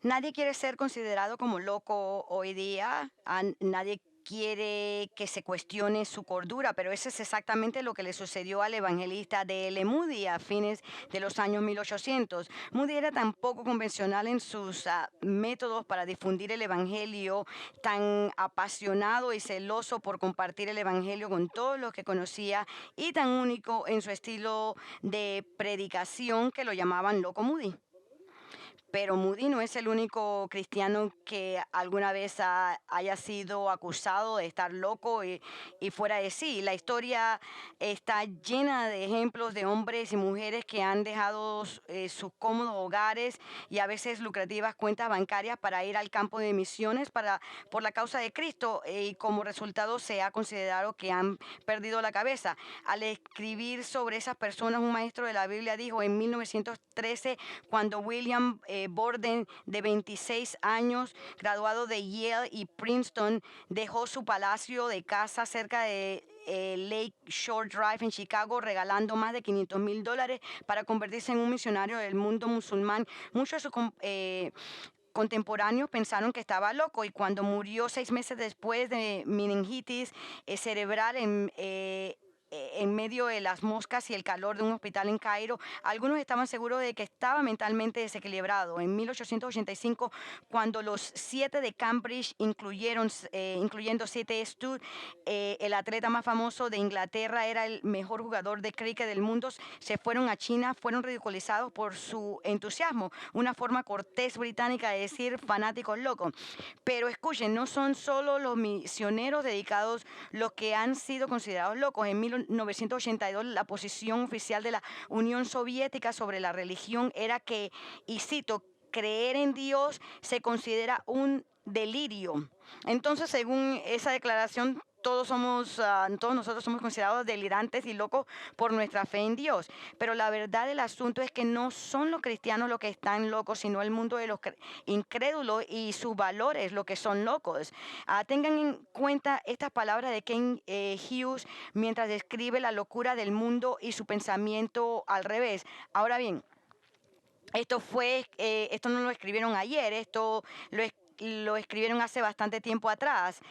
Nadie quiere ser considerado como loco hoy día. Nadie quiere que se cuestione su cordura, pero eso es exactamente lo que le sucedió al evangelista de L. Moody a fines de los años 1800. Moody era tan poco convencional en sus métodos para difundir el evangelio, tan apasionado y celoso por compartir el evangelio con todos los que conocía y tan único en su estilo de predicación que lo llamaban Loco Moody. Pero Moody no es el único cristiano que alguna vez haya sido acusado de estar loco y fuera de sí. La historia está llena de ejemplos de hombres y mujeres que han dejado sus cómodos hogares y a veces lucrativas cuentas bancarias para ir al campo de misiones por la causa de Cristo, y como resultado se ha considerado que han perdido la cabeza. Al escribir sobre esas personas, un maestro de la Biblia dijo en 1913, cuando William Borden, de 26 años, graduado de Yale y Princeton, dejó su palacio de casa cerca de Lake Shore Drive en Chicago, regalando más de $500,000 para convertirse en un misionario del mundo musulmán. Muchos de sus contemporáneos pensaron que estaba loco, y cuando murió 6 meses después de meningitis cerebral en medio de las moscas y el calor de un hospital en Cairo, algunos estaban seguros de que estaba mentalmente desequilibrado. En 1885, cuando los 7 de Cambridge, incluyendo 7 Stud, el atleta más famoso de Inglaterra, era el mejor jugador de cricket del mundo, se fueron a China, fueron ridiculizados por su entusiasmo, una forma cortés británica de decir fanáticos locos. Pero escuchen, no son solo los misioneros dedicados los que han sido considerados locos. En 1982, la posición oficial de la Unión Soviética sobre la religión era que, y cito, creer en Dios se considera un delirio. Entonces, según esa declaración, todos nosotros somos considerados delirantes y locos por nuestra fe en Dios. Pero la verdad del asunto es que no son los cristianos los que están locos, sino el mundo de los incrédulos y sus valores los que son locos. Tengan en cuenta estas palabras de Ken Hughes mientras describe la locura del mundo y su pensamiento al revés. Ahora bien, esto no lo escribieron ayer, esto lo escribieron hace bastante tiempo atrás.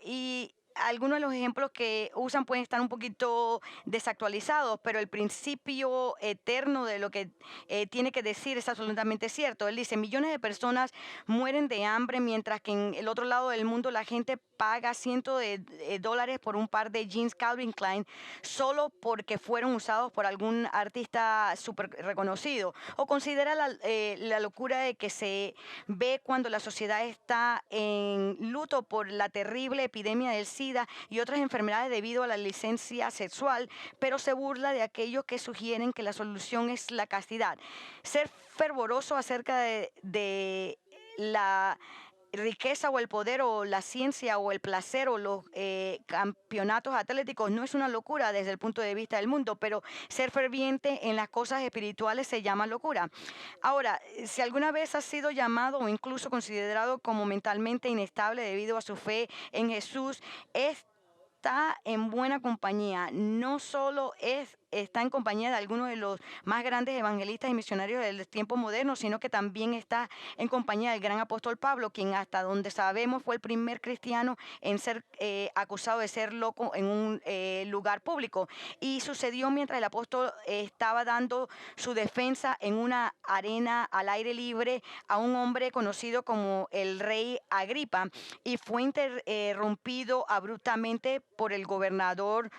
Y algunos de los ejemplos que usan pueden estar un poquito desactualizados, pero el principio eterno de lo que tiene que decir es absolutamente cierto. Él dice, millones de personas mueren de hambre, mientras que en el otro lado del mundo la gente paga cientos de dólares por un par de jeans Calvin Klein solo porque fueron usados por algún artista súper reconocido. O considera la locura de que se ve cuando la sociedad está en luto por la terrible epidemia del SIDA y otras enfermedades debido a la licencia sexual, pero se burla de aquellos que sugieren que la solución es la castidad. Ser fervoroso acerca de la riqueza o el poder o la ciencia o el placer o los campeonatos atléticos no es una locura desde el punto de vista del mundo, pero ser ferviente en las cosas espirituales se llama locura. Ahora, si alguna vez has sido llamado o incluso considerado como mentalmente inestable debido a su fe en Jesús, está en buena compañía. No solo está en compañía de algunos de los más grandes evangelistas y misionarios del tiempo moderno, sino que también está en compañía del gran apóstol Pablo, quien hasta donde sabemos fue el primer cristiano en ser acusado de ser loco en un lugar público. Y sucedió mientras el apóstol estaba dando su defensa en una arena al aire libre a un hombre conocido como el rey Agripa, y fue interrumpido abruptamente por el gobernador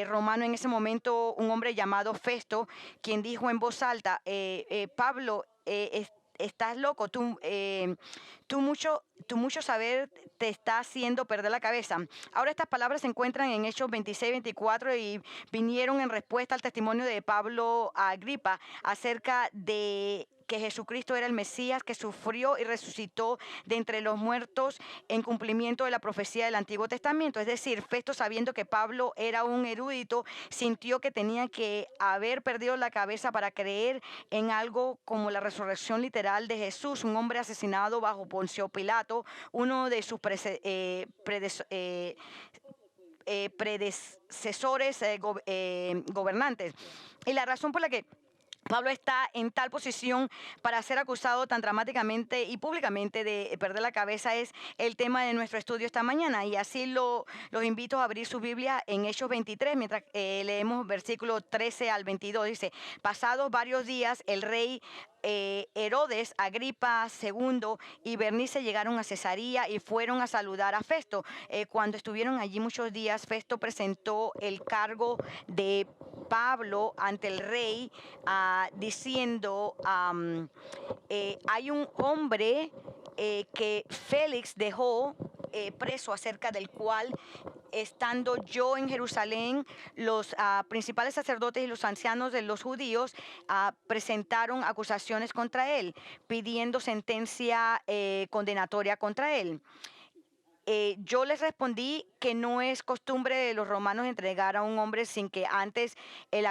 romano en ese momento, un hombre llamado Festo, quien dijo en voz alta, Pablo, estás loco, tu mucho saber te está haciendo perder la cabeza. Ahora estas palabras se encuentran en Hechos 26-24 y vinieron en respuesta al testimonio de Pablo a Agripa acerca de que Jesucristo era el Mesías, que sufrió y resucitó de entre los muertos en cumplimiento de la profecía del Antiguo Testamento. Es decir, Festo, sabiendo que Pablo era un erudito, sintió que tenía que haber perdido la cabeza para creer en algo como la resurrección literal de Jesús, un hombre asesinado bajo Poncio Pilato, uno de sus predecesores gobernantes. Y la razón por la que Pablo está en tal posición para ser acusado tan dramáticamente y públicamente de perder la cabeza es el tema de nuestro estudio esta mañana. Y así los invito a abrir su Biblia en Hechos 23, mientras leemos versículos 13 al 22. Dice, pasados varios días, el rey Herodes, Agripa II y Bernice llegaron a Cesarea y fueron a saludar a Festo. Cuando estuvieron allí muchos días, Festo presentó el cargo de Pablo ante el rey, diciendo, hay un hombre que Félix dejó preso, acerca del cual, estando yo en Jerusalén, los principales sacerdotes y los ancianos de los judíos presentaron acusaciones contra él, pidiendo sentencia condenatoria contra él. Yo les respondí que no es costumbre de los romanos entregar a un hombre sin que antes el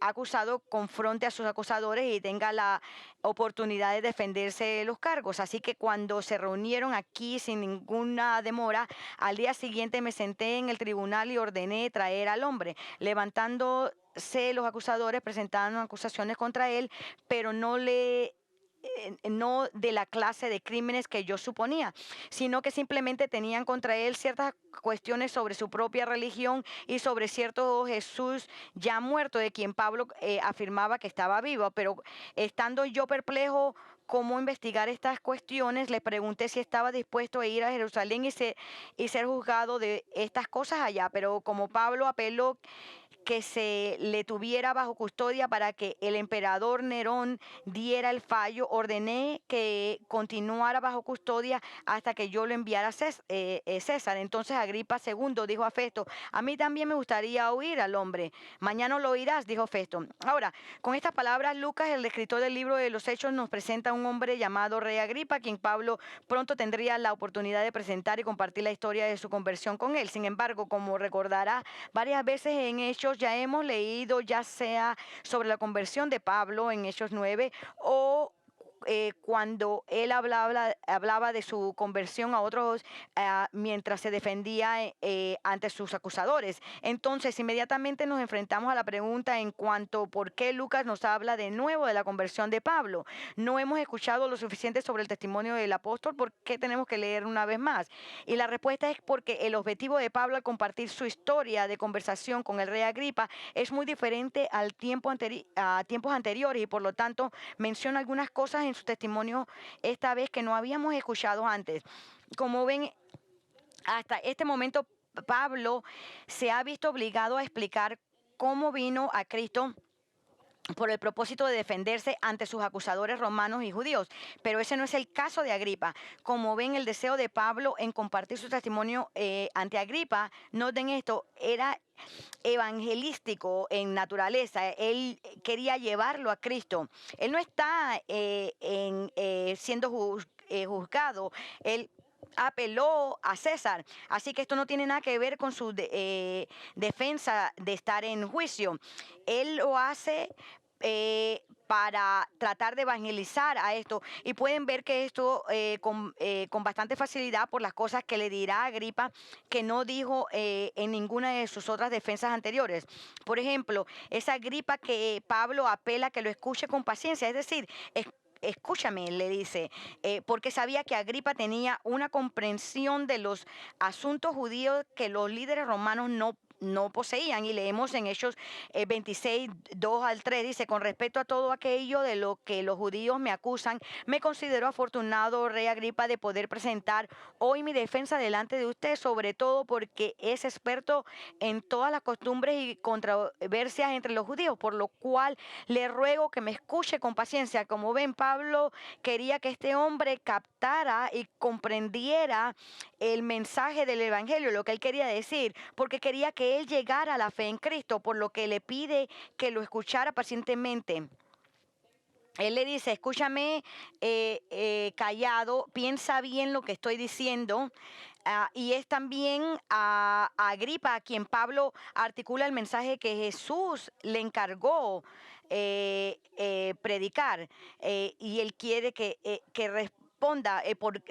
acusado confronte a sus acusadores y tenga la oportunidad de defenderse de los cargos. Así que cuando se reunieron aquí sin ninguna demora, al día siguiente me senté en el tribunal y ordené traer al hombre. Levantándose los acusadores, presentaron acusaciones contra él, pero no de la clase de crímenes que yo suponía, sino que simplemente tenían contra él ciertas cuestiones sobre su propia religión y sobre cierto Jesús ya muerto, de quien Pablo afirmaba que estaba vivo. Pero estando yo perplejo cómo investigar estas cuestiones, le pregunté si estaba dispuesto a ir a Jerusalén y ser juzgado de estas cosas allá. Pero como Pablo apeló que se le tuviera bajo custodia para que el emperador Nerón diera el fallo, ordené que continuara bajo custodia hasta que yo lo enviara a César. Entonces Agripa II dijo a Festo, a mí también me gustaría oír al hombre. Mañana lo oirás, dijo Festo. Ahora, con estas palabras, Lucas, el escritor del libro de los Hechos, nos presenta a un hombre llamado Rey Agripa, quien Pablo pronto tendría la oportunidad de presentar y compartir la historia de su conversión con él. Sin embargo, como recordará, varias veces en Hechos ya hemos leído, ya sea sobre la conversión de Pablo en Hechos 9 o cuando él hablaba de su conversión a otros mientras se defendía ante sus acusadores. Entonces, inmediatamente nos enfrentamos a la pregunta en cuanto a por qué Lucas nos habla de nuevo de la conversión de Pablo. No hemos escuchado lo suficiente sobre el testimonio del apóstol, ¿por qué tenemos que leer una vez más? Y la respuesta es porque el objetivo de Pablo al compartir su historia de conversación con el rey Agripa es muy diferente a tiempos anteriores, y por lo tanto menciona algunas cosas en su testimonio esta vez que no habíamos escuchado antes. Como ven, hasta este momento Pablo se ha visto obligado a explicar cómo vino a Cristo por el propósito de defenderse ante sus acusadores romanos y judíos. Pero ese no es el caso de Agripa. Como ven, el deseo de Pablo en compartir su testimonio ante Agripa, noten esto, era evangelístico en naturaleza. Él quería llevarlo a Cristo. Él no está siendo juzgado. Él apeló a César. Así que esto no tiene nada que ver con su defensa de estar en juicio. Él lo hace para tratar de evangelizar a esto. Y pueden ver que esto con bastante facilidad por las cosas que le dirá Agripa que no dijo en ninguna de sus otras defensas anteriores. Por ejemplo, esa Agripa que Pablo apela que lo escuche con paciencia, es decir, escúchame, le dice, porque sabía que Agripa tenía una comprensión de los asuntos judíos que los líderes romanos no poseían. Y leemos en Hechos 26, 2 al 3, dice, con respecto a todo aquello de lo que los judíos me acusan, me considero afortunado, rey Agripa, de poder presentar hoy mi defensa delante de usted, sobre todo porque es experto en todas las costumbres y controversias entre los judíos, por lo cual le ruego que me escuche con paciencia. Como ven, Pablo quería que este hombre captara y comprendiera el mensaje del evangelio, lo que él quería decir, porque quería que él llegara a la fe en Cristo, por lo que le pide que lo escuchara pacientemente. Él le dice, escúchame callado, piensa bien lo que estoy diciendo. Y es también a Agripa a quien Pablo articula el mensaje que Jesús le encargó predicar. Y él quiere que responda.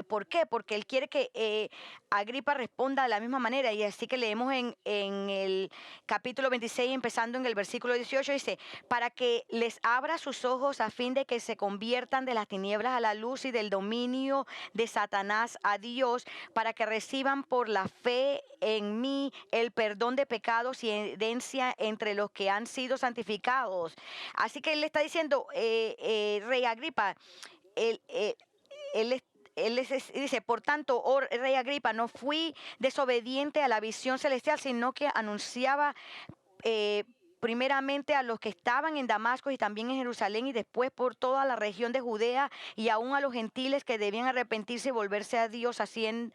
¿Por qué? Porque él quiere que Agripa responda de la misma manera. Y así que leemos en el capítulo 26, empezando en el versículo 18, dice, para que les abra sus ojos a fin de que se conviertan de las tinieblas a la luz y del dominio de Satanás a Dios, para que reciban por la fe en mí el perdón de pecados y herencia entre los que han sido santificados. Así que él le está diciendo, Rey Agripa, él, él, dice, por tanto, oh Rey Agripa, no fui desobediente a la visión celestial, sino que anunciaba primeramente a los que estaban en Damasco y también en Jerusalén, y después por toda la región de Judea, y aún a los gentiles que debían arrepentirse y volverse a Dios, haciendo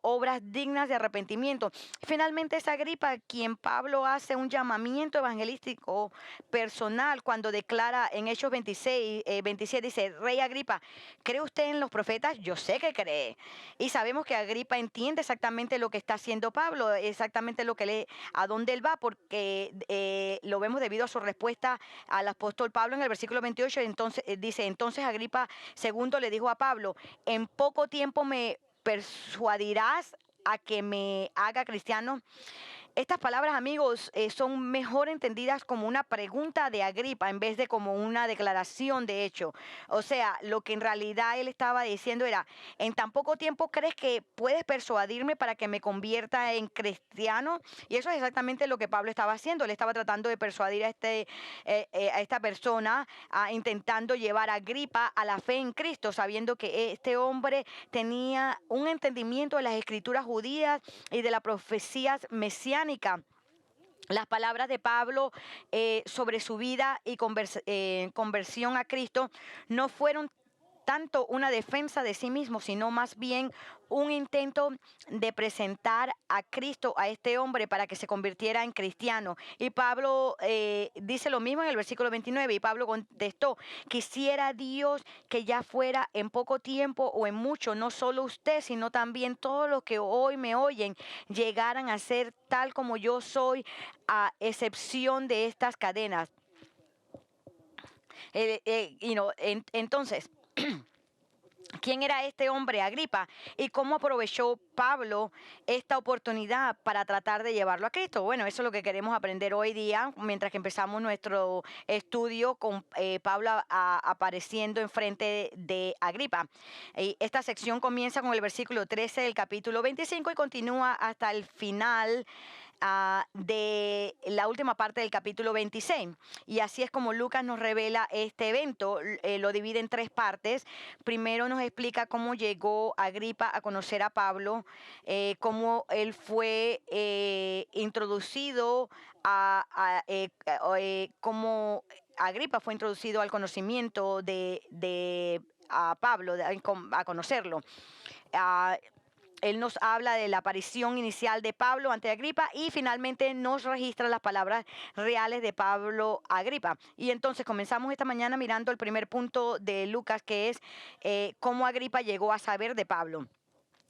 obras dignas de arrepentimiento. Finalmente es Agripa quien Pablo hace un llamamiento evangelístico personal cuando declara en Hechos 26, 27, dice, Rey Agripa, ¿cree usted en los profetas? Yo sé que cree. Y sabemos que Agripa entiende exactamente lo que está haciendo Pablo, exactamente a dónde él va, porque lo vemos debido a su respuesta al apóstol Pablo en el versículo 28. Entonces dice, entonces Agripa segundo le dijo a Pablo, en poco tiempo me persuadirás a que me haga cristiano. Estas palabras, amigos, son mejor entendidas como una pregunta de Agripa en vez de como una declaración de hecho. O sea, lo que en realidad él estaba diciendo era, en tan poco tiempo crees que puedes persuadirme para que me convierta en cristiano. Y eso es exactamente lo que Pablo estaba haciendo. Él estaba tratando de persuadir a esta persona, intentando llevar a Agripa a la fe en Cristo, sabiendo que este hombre tenía un entendimiento de las escrituras judías y de las profecías mesiánicas. Las palabras de Pablo sobre su vida y conversión a Cristo no fueron tanto una defensa de sí mismo, sino más bien un intento de presentar a Cristo a este hombre para que se convirtiera en cristiano. Y Pablo dice lo mismo en el versículo 29, y Pablo contestó, quisiera Dios que ya fuera en poco tiempo o en mucho, no solo usted, sino también todos los que hoy me oyen, llegaran a ser tal como yo soy, a excepción de estas cadenas. Entonces, ¿quién era este hombre, Agripa? ¿Y cómo aprovechó Pablo esta oportunidad para tratar de llevarlo a Cristo? Bueno, eso es lo que queremos aprender hoy día, mientras que empezamos nuestro estudio con Pablo apareciendo enfrente de Agripa. Esta sección comienza con el versículo 13 del capítulo 25 y continúa hasta el final de la última parte del capítulo 26. Y así es como Lucas nos revela este evento. Lo divide en tres partes. Primero nos explica cómo llegó Agripa a conocer a Pablo, cómo él fue introducido cómo Agripa fue introducido al conocimiento de Pablo, a conocerlo. Él nos habla de la aparición inicial de Pablo ante Agripa y finalmente nos registra las palabras reales de Pablo a Agripa. Y entonces comenzamos esta mañana mirando el primer punto de Lucas, que es cómo Agripa llegó a saber de Pablo.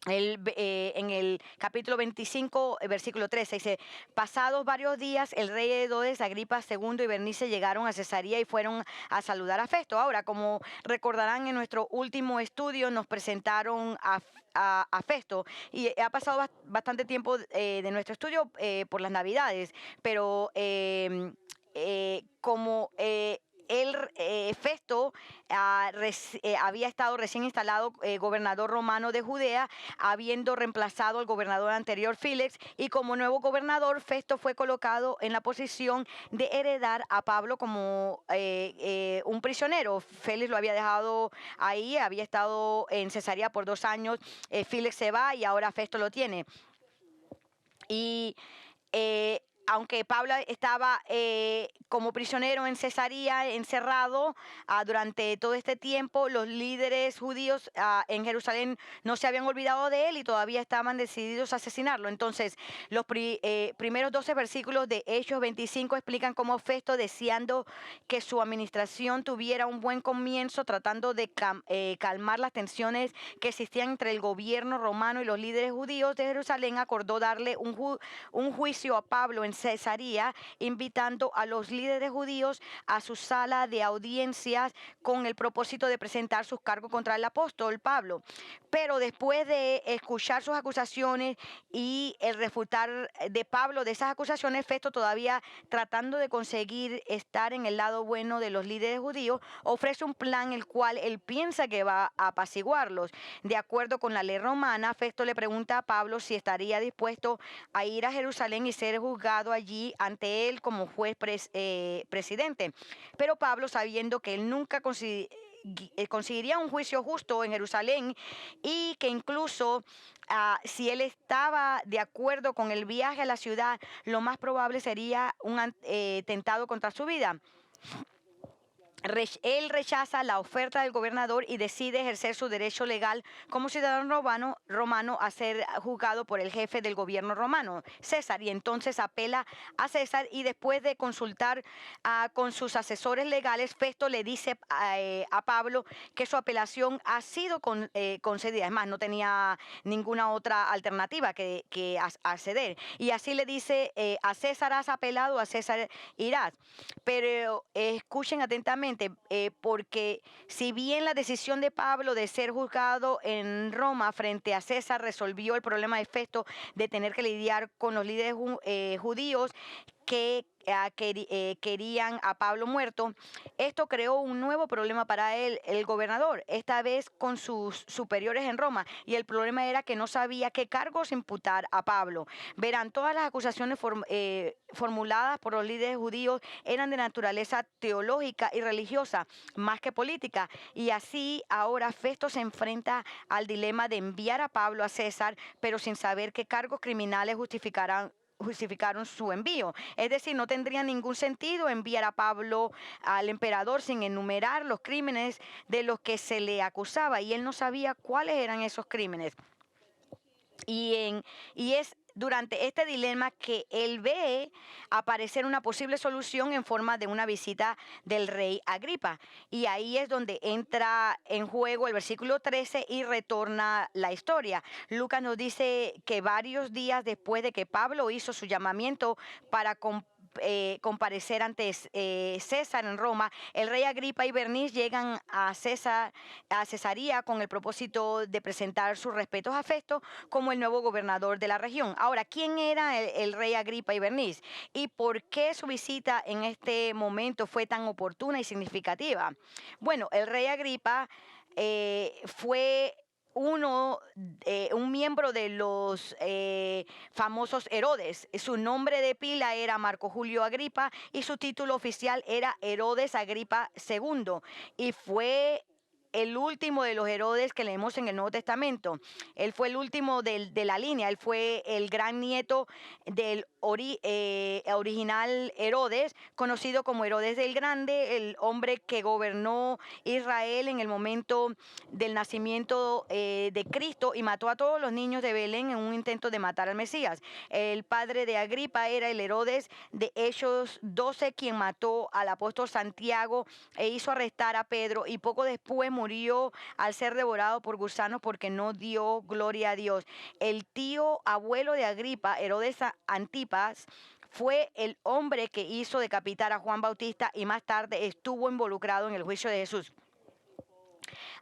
En el capítulo 25, versículo 13, dice, pasados varios días, el rey de Herodes, Agripa II y Bernice llegaron a Cesarea y fueron a saludar a Festo. Ahora, como recordarán, en nuestro último estudio nos presentaron a Festo, y ha pasado bastante tiempo de nuestro estudio por las Navidades, pero como Festo había estado recién instalado gobernador romano de Judea, habiendo reemplazado al gobernador anterior Félix, y como nuevo gobernador, Festo fue colocado en la posición de heredar a Pablo como un prisionero. Félix lo había dejado ahí, había estado en Cesarea por 2 años, Félix se va y ahora Festo lo tiene. Y aunque Pablo estaba como prisionero en Cesarea, encerrado durante todo este tiempo, los líderes judíos en Jerusalén no se habían olvidado de él y todavía estaban decididos a asesinarlo. Entonces, los primeros 12 versículos de Hechos 25 explican cómo Festo, deseando que su administración tuviera un buen comienzo, tratando de calmar las tensiones que existían entre el gobierno romano y los líderes judíos de Jerusalén, acordó darle un juicio a Pablo en Cesarea, invitando a los líderes judíos a su sala de audiencias con el propósito de presentar sus cargos contra el apóstol Pablo. Pero después de escuchar sus acusaciones y el refutar de Pablo de esas acusaciones, Festo, todavía tratando de conseguir estar en el lado bueno de los líderes judíos, ofrece un plan el cual él piensa que va a apaciguarlos. De acuerdo con la ley romana, Festo le pregunta a Pablo si estaría dispuesto a ir a Jerusalén y ser juzgado allí ante él como juez presidente. Pero Pablo, sabiendo que él nunca conseguiría un juicio justo en Jerusalén y que incluso si él estaba de acuerdo con el viaje a la ciudad, lo más probable sería un atentado contra su vida. Él rechaza la oferta del gobernador y decide ejercer su derecho legal como ciudadano romano a ser juzgado por el jefe del gobierno romano, César. Y entonces apela a César y después de consultar con sus asesores legales, Festo le dice a Pablo que su apelación ha sido concedida. Es más, no tenía ninguna otra alternativa que acceder. Y así le dice, a César has apelado, a César irás. Pero escuchen atentamente, porque si bien la decisión de Pablo de ser juzgado en Roma frente a César resolvió el problema de Festo de tener que lidiar con los líderes judíos que querían a Pablo muerto, esto creó un nuevo problema para él, el gobernador, esta vez con sus superiores en Roma, y el problema era que no sabía qué cargos imputar a Pablo. Verán, todas las acusaciones formuladas por los líderes judíos eran de naturaleza teológica y religiosa, más que política, y así ahora Festo se enfrenta al dilema de enviar a Pablo a César, pero sin saber qué cargos criminales justificaron su envío. Es decir, no tendría ningún sentido enviar a Pablo al emperador sin enumerar los crímenes de los que se le acusaba, y él no sabía cuáles eran esos crímenes. Y es durante este dilema que él ve aparecer una posible solución en forma de una visita del rey Agripa. Y ahí es donde entra en juego el versículo 13 y retorna la historia. Lucas nos dice que varios días después de que Pablo hizo su llamamiento para comparecer ante César en Roma, el rey Agripa y Bernice llegan a Cesarea con el propósito de presentar sus respetos a Festo como el nuevo gobernador de la región. Ahora, ¿quién era el rey Agripa y Bernice? ¿Y por qué su visita en este momento fue tan oportuna y significativa? Bueno, el rey Agripa fue un miembro de los famosos Herodes. Su nombre de pila era Marco Julio Agripa y su título oficial era Herodes Agripa II. Y fue el último de los Herodes que leemos en el Nuevo Testamento. Él fue el último de la línea. Él fue el gran nieto del original Herodes, conocido como Herodes el Grande, el hombre que gobernó Israel en el momento del nacimiento de Cristo y mató a todos los niños de Belén en un intento de matar al Mesías. El padre de Agripa era el Herodes de Hechos 12, quien mató al apóstol Santiago e hizo arrestar a Pedro, y poco después murió al ser devorado por gusanos porque no dio gloria a Dios. El tío abuelo de Agripa, Herodes Antipas, fue el hombre que hizo decapitar a Juan Bautista y más tarde estuvo involucrado en el juicio de Jesús.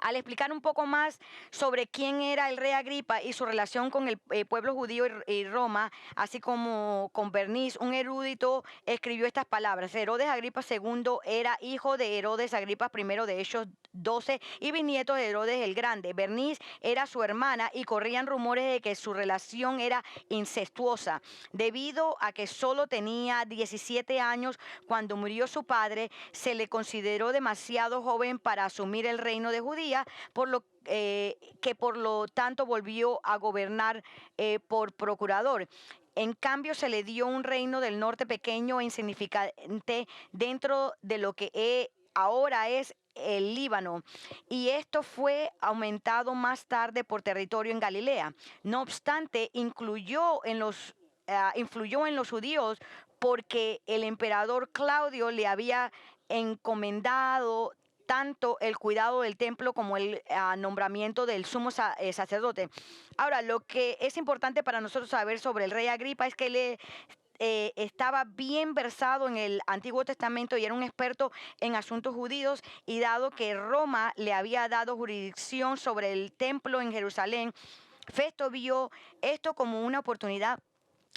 Al explicar un poco más sobre quién era el rey Agripa y su relación con el pueblo judío y Roma, así como con Bernice, un erudito escribió estas palabras: Herodes Agripa II era hijo de Herodes Agripa I de Hechos 12 y bisnieto de Herodes el Grande. Bernice era su hermana y corrían rumores de que su relación era incestuosa. Debido a que solo tenía 17 años cuando murió su padre, se le consideró demasiado joven para asumir el reino de Judía, por lo tanto volvió a gobernar por procurador. En cambio, se le dio un reino del norte pequeño e insignificante dentro de lo que ahora es el Líbano, y esto fue aumentado más tarde por territorio en Galilea. No obstante, influyó en los judíos porque el emperador Claudio le había encomendado tanto el cuidado del templo como el nombramiento del sumo sacerdote. Ahora, lo que es importante para nosotros saber sobre el rey Agripa es que estaba bien versado en el Antiguo Testamento y era un experto en asuntos judíos, y dado que Roma le había dado jurisdicción sobre el templo en Jerusalén, Festo vio esto como una oportunidad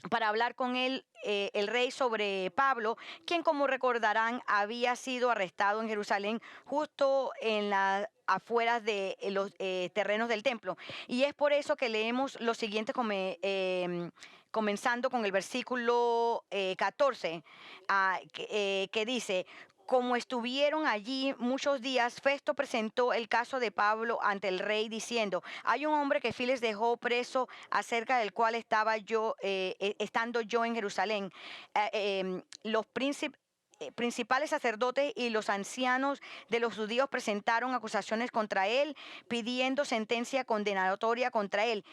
para hablar con él, el rey, sobre Pablo, quien, como recordarán, había sido arrestado en Jerusalén, justo en las afueras de los terrenos del templo. Y es por eso que leemos lo siguiente, comenzando con el versículo 14, que dice: como estuvieron allí muchos días, Festo presentó el caso de Pablo ante el rey, diciendo: hay un hombre que Files dejó preso, acerca del cual estando yo en Jerusalén. Los principales sacerdotes y los ancianos de los judíos presentaron acusaciones contra él, pidiendo sentencia condenatoria contra él.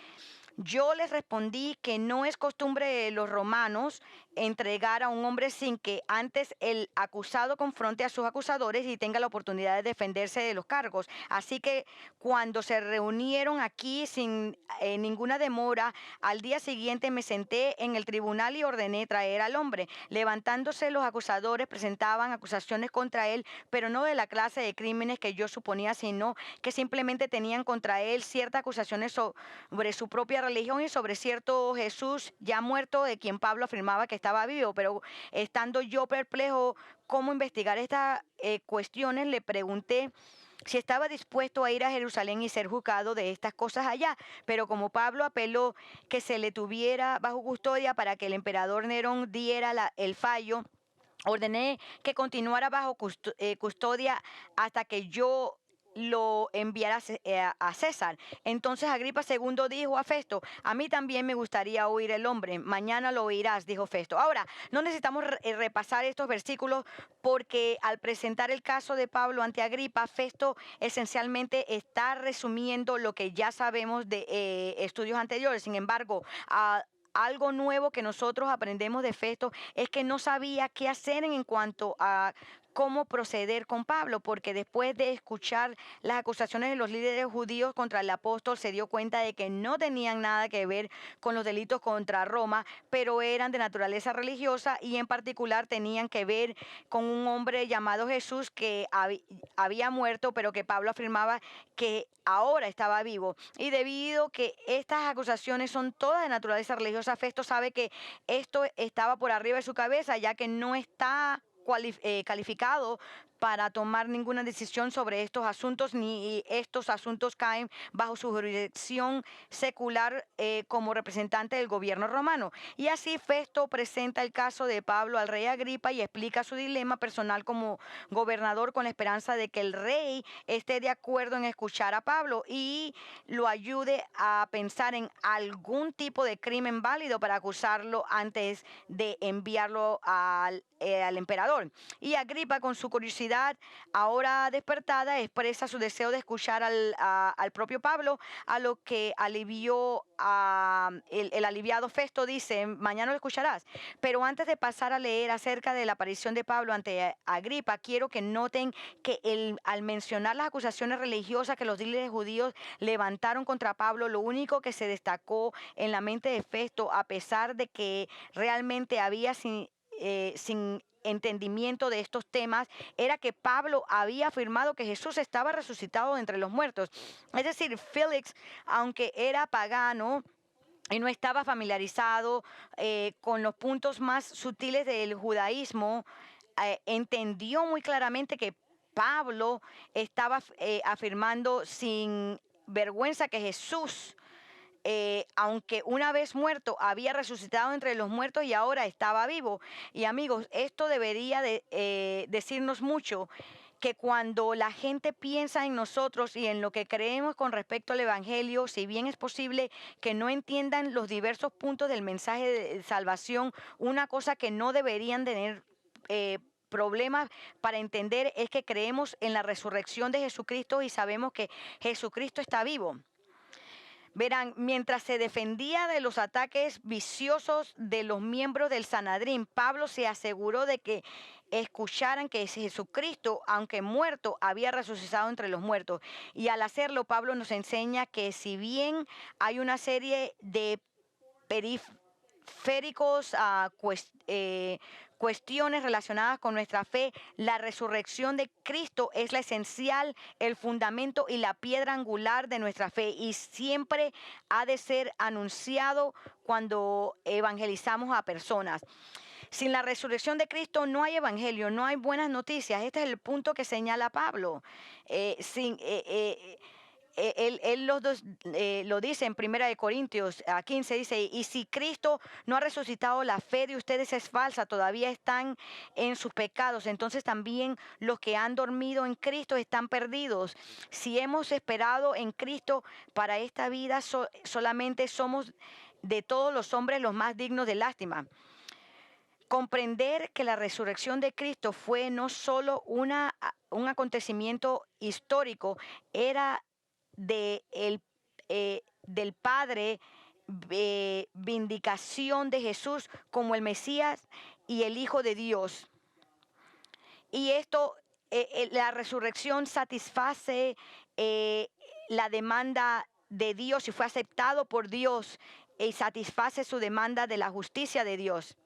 Yo les respondí que no es costumbre de los romanos entregar a un hombre sin que antes el acusado confronte a sus acusadores y tenga la oportunidad de defenderse de los cargos. Así que cuando se reunieron aquí sin ninguna demora, al día siguiente me senté en el tribunal y ordené traer al hombre. Levantándose los acusadores, presentaban acusaciones contra él, pero no de la clase de crímenes que yo suponía, sino que simplemente tenían contra él ciertas acusaciones sobre su propia religión y sobre cierto Jesús ya muerto, de quien Pablo afirmaba que estaba vivo. Pero estando yo perplejo cómo investigar estas cuestiones, le pregunté si estaba dispuesto a ir a Jerusalén y ser juzgado de estas cosas allá. Pero como Pablo apeló que se le tuviera bajo custodia para que el emperador Nerón diera el fallo, ordené que continuara bajo custodia hasta que yo lo enviara a César. Entonces Agripa II dijo a Festo: a mí también me gustaría oír el hombre. Mañana lo oirás, dijo Festo. Ahora, no necesitamos repasar estos versículos, porque al presentar el caso de Pablo ante Agripa, Festo esencialmente está resumiendo lo que ya sabemos de estudios anteriores. Sin embargo, algo nuevo que nosotros aprendemos de Festo es que no sabía qué hacer en cuanto a cómo proceder con Pablo, porque después de escuchar las acusaciones de los líderes judíos contra el apóstol, se dio cuenta de que no tenían nada que ver con los delitos contra Roma, pero eran de naturaleza religiosa, y en particular tenían que ver con un hombre llamado Jesús que había muerto, pero que Pablo afirmaba que ahora estaba vivo. Y debido a que estas acusaciones son todas de naturaleza religiosa, Festo sabe que esto estaba por arriba de su cabeza, ya que no está calificado para tomar ninguna decisión sobre estos asuntos, ni estos asuntos caen bajo su jurisdicción secular como representante del gobierno romano. Y así Festo presenta el caso de Pablo al rey Agripa y explica su dilema personal como gobernador, con la esperanza de que el rey esté de acuerdo en escuchar a Pablo y lo ayude a pensar en algún tipo de crimen válido para acusarlo antes de enviarlo al emperador. Y Agripa, con su curiosidad ahora despertada, expresa su deseo de escuchar al propio Pablo, a lo que alivió el aliviado Festo dice: mañana lo escucharás. Pero antes de pasar a leer acerca de la aparición de Pablo ante Agripa, quiero que noten que al mencionar las acusaciones religiosas que los líderes judíos levantaron contra Pablo, lo único que se destacó en la mente de Festo, a pesar de que realmente había sin entendimiento de estos temas, era que Pablo había afirmado que Jesús estaba resucitado de entre los muertos. Es decir, Félix, aunque era pagano y no estaba familiarizado con los puntos más sutiles del judaísmo, entendió muy claramente que Pablo estaba afirmando sin vergüenza que Jesús, aunque una vez muerto, había resucitado entre los muertos y ahora estaba vivo. Y amigos, esto debería decirnos mucho, que cuando la gente piensa en nosotros y en lo que creemos con respecto al Evangelio, si bien es posible que no entiendan los diversos puntos del mensaje de salvación, una cosa que no deberían tener problemas para entender es que creemos en la resurrección de Jesucristo y sabemos que Jesucristo está vivo. Verán, mientras se defendía de los ataques viciosos de los miembros del Sanedrín, Pablo se aseguró de que escucharan que Jesucristo, aunque muerto, había resucitado entre los muertos. Y al hacerlo, Pablo nos enseña que si bien hay una serie de féricos cuestiones relacionadas con nuestra fe, la resurrección de Cristo es la esencial, el fundamento y la piedra angular de nuestra fe y siempre ha de ser anunciado cuando evangelizamos a personas. Sin la resurrección de Cristo no hay evangelio, no hay buenas noticias. Este es el punto que señala Pablo. Sin, él lo dice en 1 Corintios 15, dice, y si Cristo no ha resucitado, la fe de ustedes es falsa, todavía están en sus pecados, entonces también los que han dormido en Cristo están perdidos. Si hemos esperado en Cristo para esta vida, solamente somos de todos los hombres los más dignos de lástima. Comprender que la resurrección de Cristo fue no solo un acontecimiento histórico, era del Padre, vindicación de Jesús como el Mesías y el Hijo de Dios. Y esto, la resurrección satisface la demanda de Dios y fue aceptado por Dios y satisface su demanda de la justicia de Dios.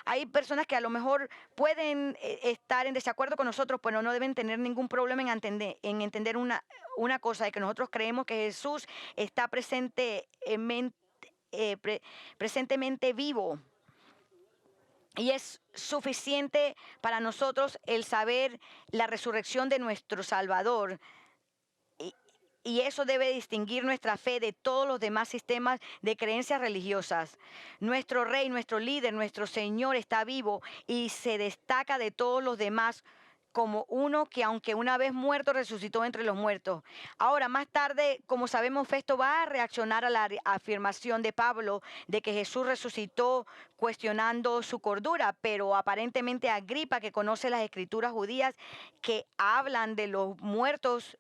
Hay personas que a lo mejor pueden estar en desacuerdo con nosotros, pero no deben tener ningún problema en entender una cosa, de que nosotros creemos que Jesús está presentemente vivo. Y es suficiente para nosotros el saber la resurrección de nuestro Salvador. Y eso debe distinguir nuestra fe de todos los demás sistemas de creencias religiosas. Nuestro Rey, nuestro líder, nuestro Señor está vivo y se destaca de todos los demás como uno que, aunque una vez muerto, resucitó entre los muertos. Ahora, más tarde, como sabemos, Festo va a reaccionar a la afirmación de Pablo de que Jesús resucitó, cuestionando su cordura, pero aparentemente Agripa, que conoce las escrituras judías que hablan de los muertos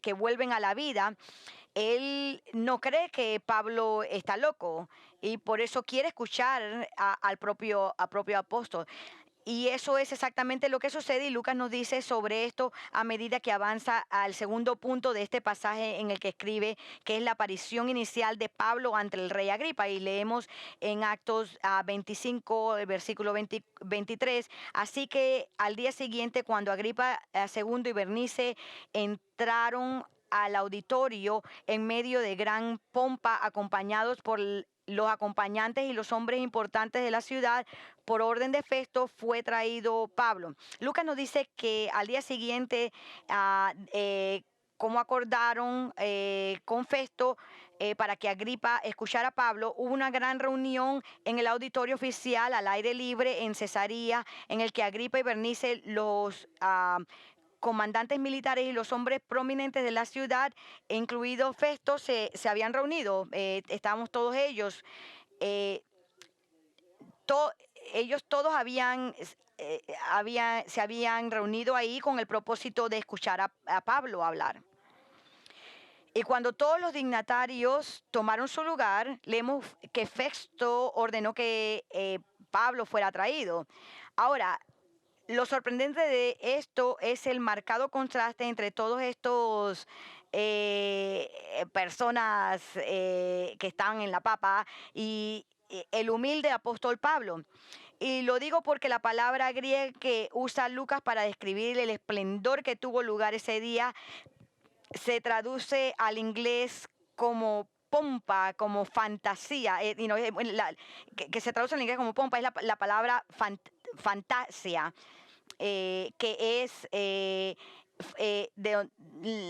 que vuelven a la vida, él no cree que Pablo está loco y por eso quiere escuchar al propio apóstol. Y eso es exactamente lo que sucede, y Lucas nos dice sobre esto a medida que avanza al segundo punto de este pasaje en el que escribe, que es la aparición inicial de Pablo ante el rey Agripa. Y leemos en Actos 25, versículo 23. Así que al día siguiente, cuando Agripa II y Bernice entraron al auditorio en medio de gran pompa, acompañados por los acompañantes y los hombres importantes de la ciudad, por orden de Festo fue traído Pablo. Lucas nos dice que al día siguiente, como acordaron con Festo, para que Agripa escuchara a Pablo, hubo una gran reunión en el auditorio oficial al aire libre en Cesarea, en el que Agripa y Bernice, los comandantes militares y los hombres prominentes de la ciudad, incluido Festo, se habían reunido. Estábamos todos ellos. Eh, to, Ellos todos se habían reunido ahí con el propósito de escuchar a Pablo hablar. Y cuando todos los dignatarios tomaron su lugar, leemos que Festo ordenó que Pablo fuera traído. Ahora, lo sorprendente de esto es el marcado contraste entre todos estos personas que estaban en la papa y el humilde apóstol Pablo. Y lo digo porque la palabra griega que usa Lucas para describir el esplendor que tuvo lugar ese día se traduce al inglés como pompa, como fantasía, que se traduce en inglés como pompa, es la palabra fantasia, que es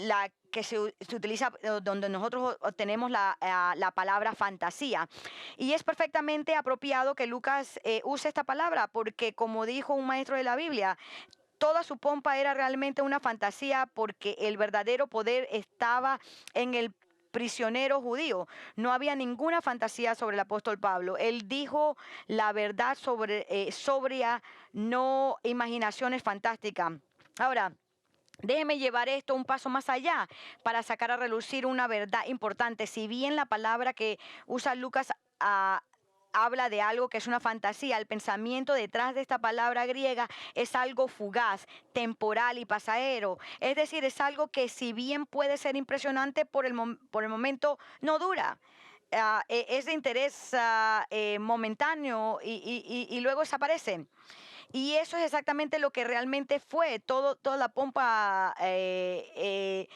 la que se utiliza donde nosotros obtenemos la palabra fantasía. Y es perfectamente apropiado que Lucas use esta palabra, porque como dijo un maestro de la Biblia, toda su pompa era realmente una fantasía, porque el verdadero poder estaba en el prisionero judío. No había ninguna fantasía sobre el apóstol Pablo. Él dijo la verdad sobria, no imaginaciones fantásticas. Ahora, déjeme llevar esto un paso más allá para sacar a relucir una verdad importante. Si bien la palabra que usa Lucas habla de algo que es una fantasía, el pensamiento detrás de esta palabra griega es algo fugaz, temporal y pasajero. Es decir, es algo que, si bien puede ser impresionante por el momento, no dura. es de interés momentáneo y luego desaparece. Y eso es exactamente lo que realmente fue, toda la pompa que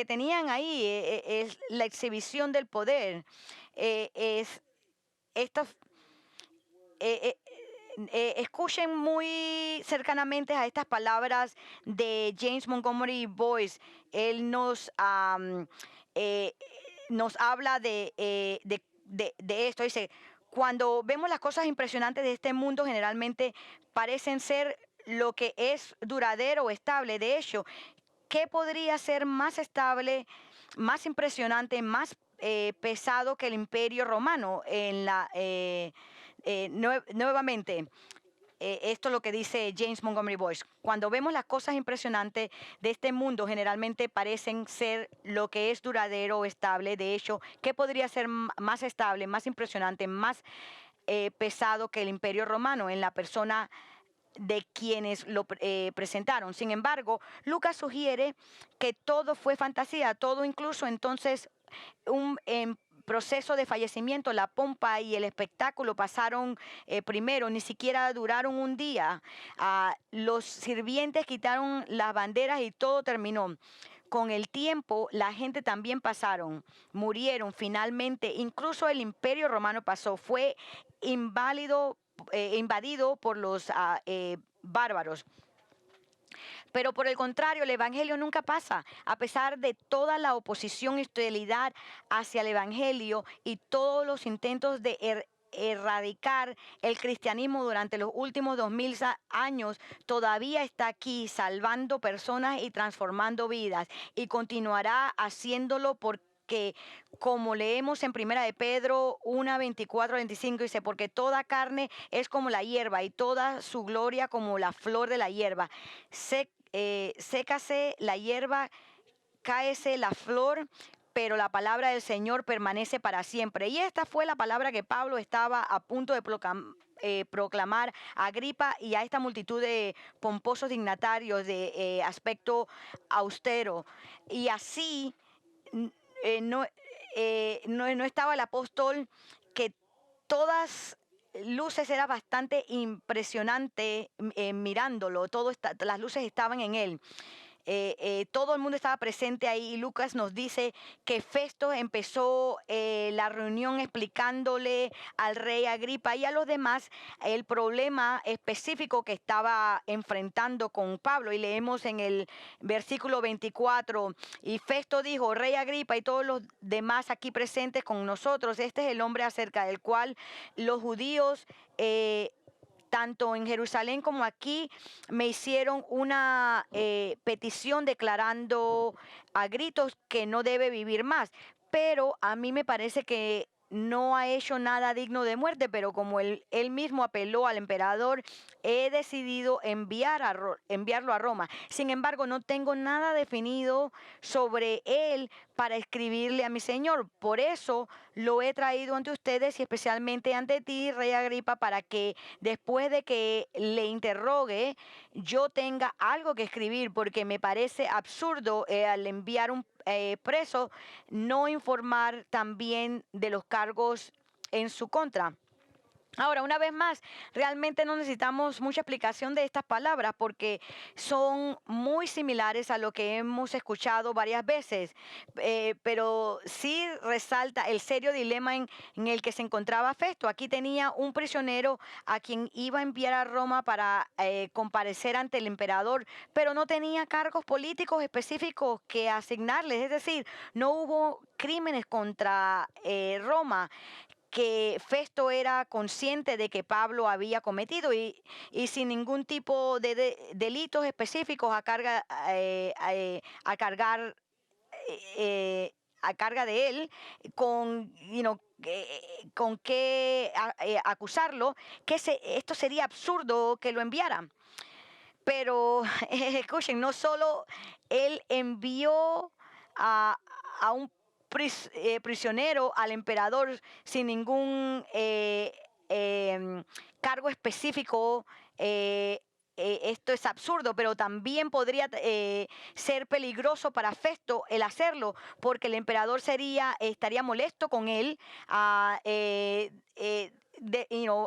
tenían ahí, es la exhibición del poder. Es estos, eh, escuchen muy cercanamente a estas palabras de James Montgomery Boyce. Él eh, nos habla de esto. Dice, cuando vemos las cosas impresionantes de este mundo, generalmente parecen ser lo que es duradero o estable. De hecho, ¿qué podría ser más estable, más impresionante, más pesado que el Imperio Romano? Nuevamente, esto es lo que dice James Montgomery Boyce. Cuando vemos las cosas impresionantes de este mundo, generalmente parecen ser lo que es duradero o estable. De hecho, ¿qué podría ser más estable, más impresionante, más pesado que el Imperio Romano en la persona de quienes lo presentaron? Sin embargo, Lucas sugiere que todo fue fantasía, todo incluso entonces un proceso de fallecimiento. La pompa y el espectáculo pasaron primero, ni siquiera duraron un día. Los sirvientes quitaron las banderas y todo terminó. Con el tiempo, la gente también pasaron, murieron finalmente. Incluso el Imperio Romano pasó, fue invadido por los bárbaros. Pero por el contrario, el Evangelio nunca pasa. A pesar de toda la oposición y hostilidad hacia el Evangelio y todos los intentos de erradicar el cristianismo durante los últimos 2000 años, todavía está aquí salvando personas y transformando vidas, y continuará haciéndolo porque, como leemos en Primera de Pedro 1, 24, 25, dice, porque toda carne es como la hierba y toda su gloria como la flor de la hierba. Sécase la hierba, cáese la flor, pero la palabra del Señor permanece para siempre. Y esta fue la palabra que Pablo estaba a punto de proclamar a Agripa y a esta multitud de pomposos dignatarios de aspecto austero. Y así no, no estaba el apóstol, que todas luces era bastante impresionante mirándolo, las luces estaban en él. Todo el mundo estaba presente ahí, y Lucas nos dice que Festo empezó la reunión explicándole al rey Agripa y a los demás el problema específico que estaba enfrentando con Pablo. Y leemos en el versículo 24, y Festo dijo, rey Agripa y todos los demás aquí presentes con nosotros, este es el hombre acerca del cual los judíos tanto en Jerusalén como aquí me hicieron una petición declarando a gritos que no debe vivir más. Pero a mí me parece que no ha hecho nada digno de muerte, pero como él mismo apeló al emperador, he decidido enviarlo a Roma. Sin embargo, no tengo nada definido sobre él para escribirle a mi señor. Por eso lo he traído ante ustedes y especialmente ante ti, rey Agripa, para que después de que le interrogue, yo tenga algo que escribir, porque me parece absurdo al enviar un preso no informar también de los cargos en su contra. Ahora, una vez más, realmente no necesitamos mucha explicación de estas palabras porque son muy similares a lo que hemos escuchado varias veces, pero sí resalta el serio dilema en el que se encontraba Festo. Aquí tenía un prisionero a quien iba a enviar a Roma para comparecer ante el emperador, pero no tenía cargos políticos específicos que asignarles, es decir, no hubo crímenes contra Roma que Festo era consciente de que Pablo había cometido, y sin ningún tipo de delitos específicos a cargar a carga de él, con qué acusarlo, esto sería absurdo que lo enviaran. Pero escuchen, no solo él envió a, a un prisionero al emperador sin ningún cargo específico, esto es absurdo, pero también podría ser peligroso para Festo el hacerlo, porque el emperador estaría molesto con él,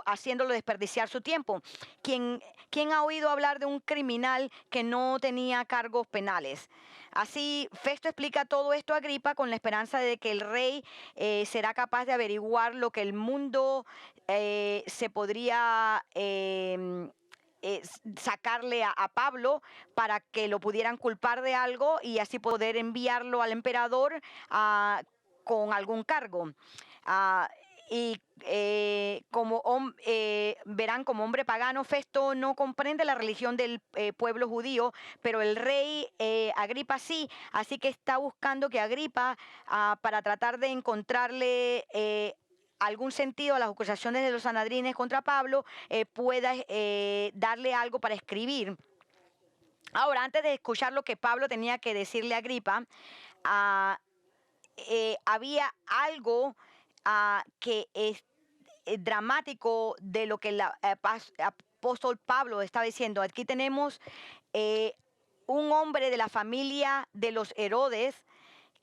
haciéndolo desperdiciar su tiempo. ¿Quién ha oído hablar de un criminal que no tenía cargos penales? Así, Festo explica todo esto a Agripa con la esperanza de que el rey será capaz de averiguar lo que el mundo se podría sacarle a Pablo para que lo pudieran culpar de algo y así poder enviarlo al emperador con algún cargo. Ah, y verán, como hombre pagano, Festo no comprende la religión del pueblo judío, pero el rey Agripa sí, así que está buscando que Agripa, para tratar de encontrarle algún sentido a las acusaciones de los sanedrines contra Pablo, pueda darle algo para escribir. Ahora, antes de escuchar lo que Pablo tenía que decirle a Agripa, había algo que es dramático de lo que el apóstol Pablo estaba diciendo. Aquí tenemos un hombre de la familia de los Herodes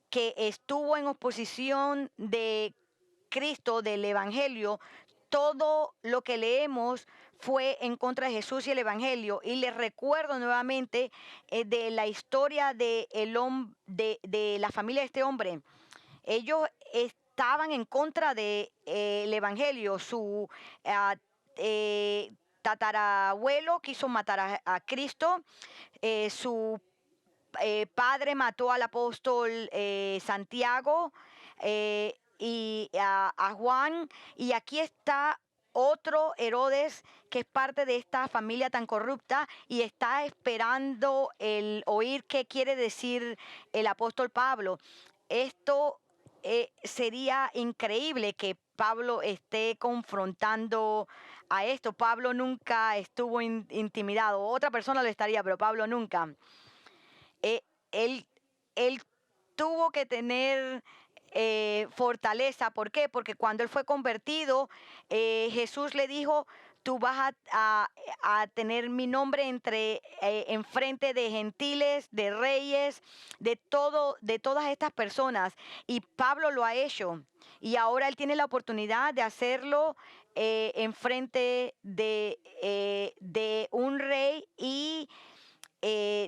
que estuvo en oposición de Cristo, del Evangelio. Todo lo que leemos fue en contra de Jesús y el Evangelio. Y les recuerdo nuevamente de la historia de la familia de este hombre. Ellos estaban en contra del Evangelio. Su tatarabuelo quiso matar a Cristo. Su padre mató al apóstol Santiago y a Juan. Y aquí está otro Herodes que es parte de esta familia tan corrupta y está esperando el oír qué quiere decir el apóstol Pablo. Esto sería increíble que Pablo esté confrontando a esto. Pablo nunca estuvo intimidado. Otra persona lo estaría, pero Pablo nunca. Él, él tuvo que tener fortaleza. ¿Por qué? Porque cuando él fue convertido, Jesús le dijo: tú vas a tener mi nombre enfrente de gentiles, de reyes, de todas estas personas. Y Pablo lo ha hecho. Y ahora él tiene la oportunidad de hacerlo enfrente de un rey y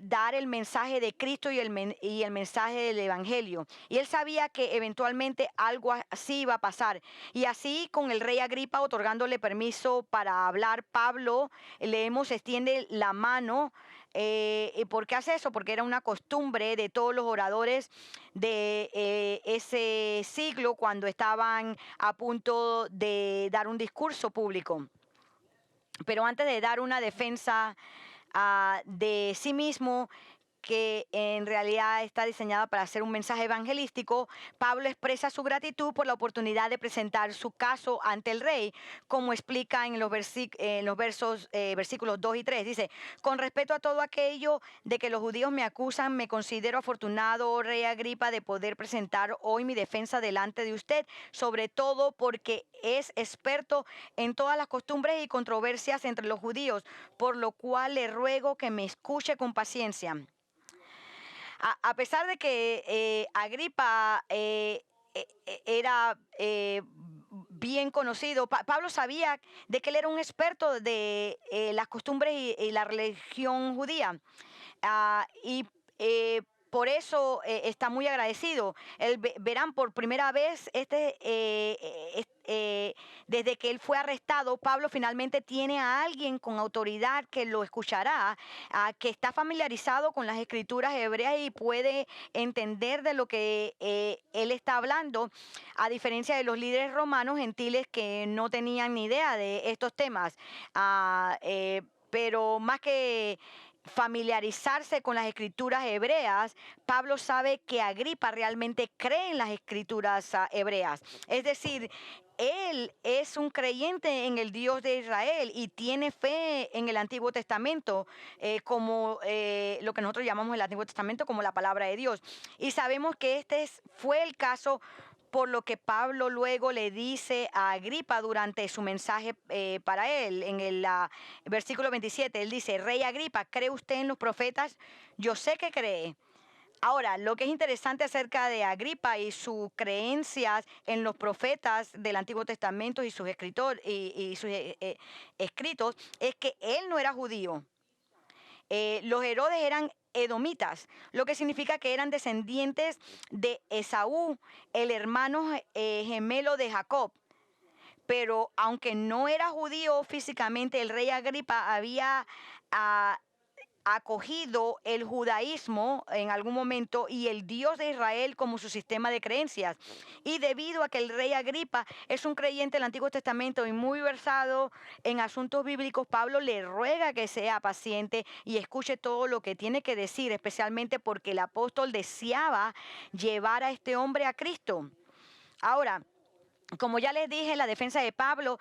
dar el mensaje de Cristo y el mensaje del Evangelio. Y él sabía que eventualmente algo así iba a pasar. Y así, con el rey Agripa otorgándole permiso para hablar, Pablo extiende la mano. ¿Por qué hace eso? Porque era una costumbre de todos los oradores de ese siglo cuando estaban a punto de dar un discurso público. Pero antes de dar una defensa de sí mismo, que en realidad está diseñada para hacer un mensaje evangelístico, Pablo expresa su gratitud por la oportunidad de presentar su caso ante el rey, como explica en los versículos 2 y 3. Dice: con respecto a todo aquello de que los judíos me acusan, me considero afortunado, oh rey Agripa, de poder presentar hoy mi defensa delante de usted, sobre todo porque es experto en todas las costumbres y controversias entre los judíos, por lo cual le ruego que me escuche con paciencia. A pesar de que Agripa era bien conocido, Pablo sabía de que él era un experto de las costumbres y la religión judía. Y por eso está muy agradecido. Verán, por primera vez, desde que él fue arrestado, Pablo finalmente tiene a alguien con autoridad que lo escuchará, que está familiarizado con las escrituras hebreas y puede entender de lo que él está hablando, a diferencia de los líderes romanos gentiles que no tenían ni idea de estos temas. Pero más que familiarizarse con las escrituras hebreas, Pablo sabe que Agripa realmente cree en las escrituras hebreas. Es decir, él es un creyente en el Dios de Israel y tiene fe en el Antiguo Testamento, como lo que nosotros llamamos el Antiguo Testamento como la palabra de Dios. Y sabemos que fue el caso por lo que Pablo luego le dice a Agripa durante su mensaje para él, en el versículo 27, él dice: Rey Agripa, ¿cree usted en los profetas? Yo sé que cree. Ahora, lo que es interesante acerca de Agripa y sus creencias en los profetas del Antiguo Testamento y sus escritos es que él no era judío. Los Herodes eran edomitas, lo que significa que eran descendientes de Esaú, el hermano gemelo de Jacob. Pero aunque no era judío físicamente, el rey Agripa había acogido el judaísmo en algún momento y el Dios de Israel como su sistema de creencias. Y debido a que el rey Agripa es un creyente del Antiguo Testamento y muy versado en asuntos bíblicos, Pablo le ruega que sea paciente y escuche todo lo que tiene que decir, especialmente porque el apóstol deseaba llevar a este hombre a Cristo. Ahora, como ya les dije, la defensa de Pablo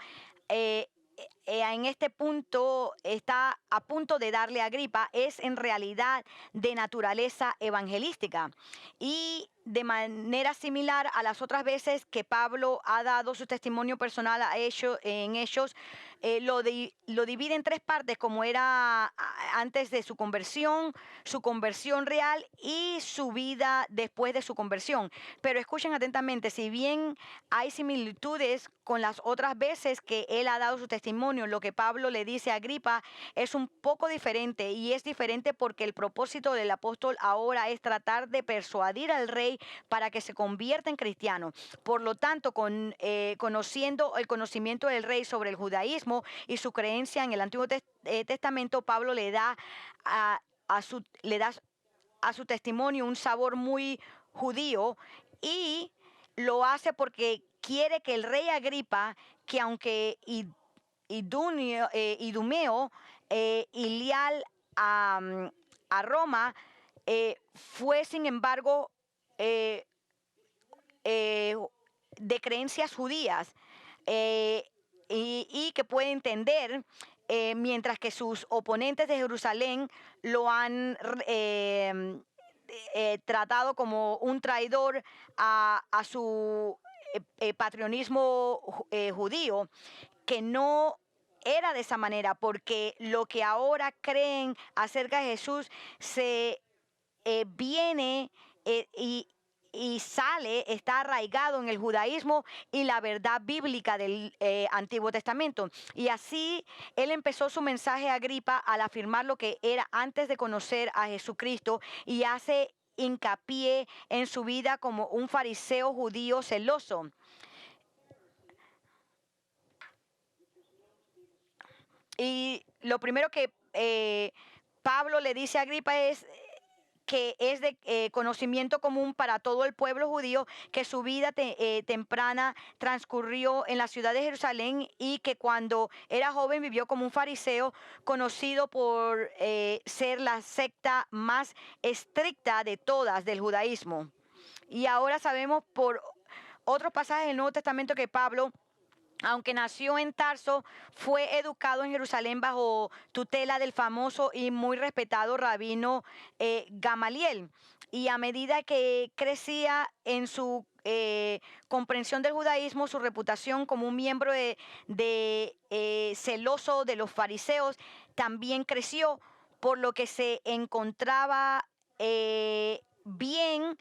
en este punto está a punto de darle a Agripa, es en realidad de naturaleza evangelística. Y de manera similar a las otras veces que Pablo ha dado su testimonio personal en ellos, lo divide en tres partes, como era antes de su conversión real y su vida después de su conversión. Pero escuchen atentamente, si bien hay similitudes con las otras veces que él ha dado su testimonio, lo que Pablo le dice a Agripa es un poco diferente, y es diferente porque el propósito del apóstol ahora es tratar de persuadir al rey para que se convierta en cristiano. Por lo tanto, conociendo el conocimiento del rey sobre el judaísmo y su creencia en el Antiguo Testamento, Pablo le da a su testimonio un sabor muy judío, y lo hace porque quiere que el rey Agripa, que aunque Idumeo y leal a Roma, fue sin embargo eh, eh, de creencias judías, eh, y que puede entender, mientras que sus oponentes de Jerusalén lo han tratado como un traidor a su patrionismo judío, que no era de esa manera, porque lo que ahora creen acerca de Jesús se viene y sale, está arraigado en el judaísmo y la verdad bíblica del Antiguo Testamento. Y así él empezó su mensaje a Agripa al afirmar lo que era antes de conocer a Jesucristo, y hace hincapié en su vida como un fariseo judío celoso. Y lo primero que Pablo le dice a Agripa es que es de conocimiento común para todo el pueblo judío que su vida temprana transcurrió en la ciudad de Jerusalén, y que cuando era joven vivió como un fariseo, conocido por ser la secta más estricta de todas del judaísmo. Y ahora sabemos por otros pasajes del Nuevo Testamento que Pablo, aunque nació en Tarso, fue educado en Jerusalén bajo tutela del famoso y muy respetado rabino Gamaliel. Y a medida que crecía en su comprensión del judaísmo, su reputación como un miembro celoso de los fariseos también creció, por lo que se encontraba bien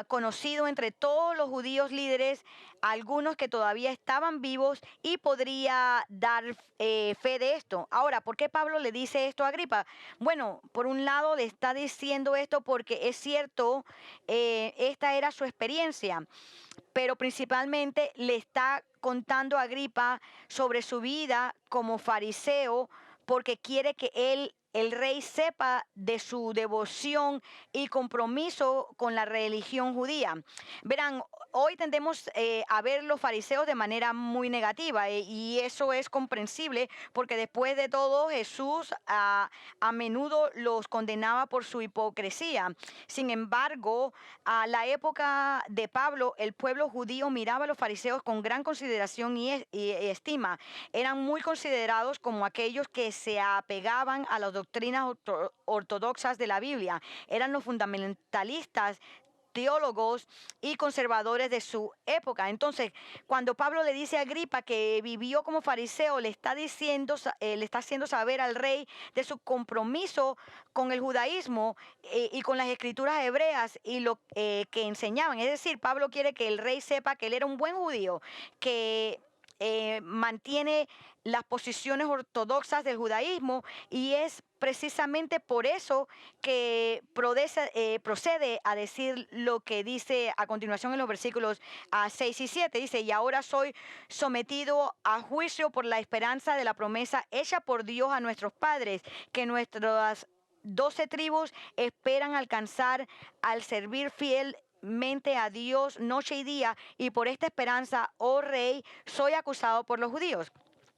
conocido entre todos los judíos líderes, algunos que todavía estaban vivos, y podría dar fe de esto. Ahora, ¿por qué Pablo le dice esto a Agripa? Bueno, por un lado le está diciendo esto porque es cierto, esta era su experiencia, pero principalmente le está contando a Agripa sobre su vida como fariseo, porque quiere que el rey, sepa de su devoción y compromiso con la religión judía. Verán, hoy tendemos a ver los fariseos de manera muy negativa, y eso es comprensible porque después de todo Jesús a menudo los condenaba por su hipocresía. Sin embargo, a la época de Pablo, el pueblo judío miraba a los fariseos con gran consideración y estima. Eran muy considerados como aquellos que se apegaban a las doctrinas ortodoxas de la Biblia. Eran los fundamentalistas teólogos y conservadores de su época. Entonces, cuando Pablo le dice a Agripa que vivió como fariseo, le está haciendo saber al rey de su compromiso con el judaísmo y con las escrituras hebreas y lo que enseñaban. Es decir, Pablo quiere que el rey sepa que él era un buen judío, que mantiene las posiciones ortodoxas del judaísmo, y es precisamente por eso que procede a decir lo que dice a continuación en los versículos 6 y 7. Dice: y ahora soy sometido a juicio por la esperanza de la promesa hecha por Dios a nuestros padres, que nuestras 12 tribus esperan alcanzar al servir fielmente a Dios noche y día, y por esta esperanza, oh rey, soy acusado por los judíos.